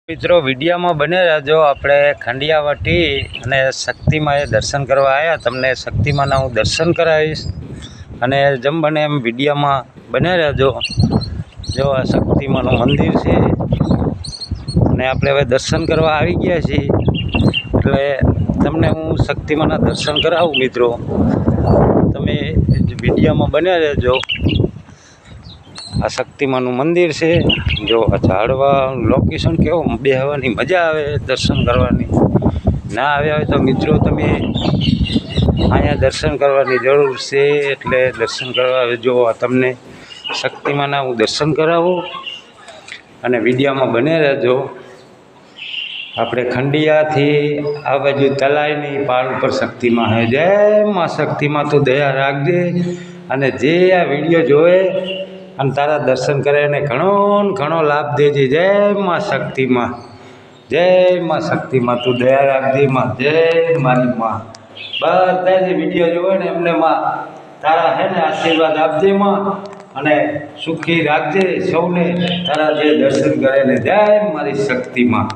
મિત્રો વિડીયોમાં બને રહેજો। આપણે ખંડિયાવટી અને શક્તિમાં દર્શન કરવા આવ્યા। તમને શક્તિમાંના હું દર્શન કરાવીશ અને જેમ બને એમ વિડીયોમાં બને રહેજો। જો આ શક્તિમાંનું મંદિર છે અને આપણે હવે દર્શન કરવા આવી ગયા છીએ, એટલે તમને હું શક્તિમાંના દર્શન કરાવું। મિત્રો તમે વિડીયોમાં બને રહેજો। આ શક્તિમાંનું મંદિર છે। જો આ ઝાડવા લોકેશન કેવું બેહવાની મજા આવે, દર્શન કરવાની। ના આવ્યા હોય તો મિત્રો તમે અહીંયા દર્શન કરવાની જરૂર છે, એટલે દર્શન કરવા જો તમને શક્તિમાંના હું દર્શન કરાવું અને વિડીયોમાં બને રહેજો। આપણે ખંડિયાથી આ બાજુ તલાઈની પાળ ઉપર શક્તિમાં હે। જય માં શક્તિમાં તું દયા રાખજે, અને જે આ વિડીયો જોવે અને તારા દર્શન કરે એને ઘણો લાભ દેજે। જય માં શક્તિમાં, જય માં શક્તિમાં તું દયા રાખજે માં। જય મારી માં। બધા જે વિડીયો જોવે ને એમને માં તારા હે ને આશીર્વાદ આપજે માં, અને સુખી રાખજે સૌને, તારા જે દર્શન કરે ને। જય મારી શક્તિમાં।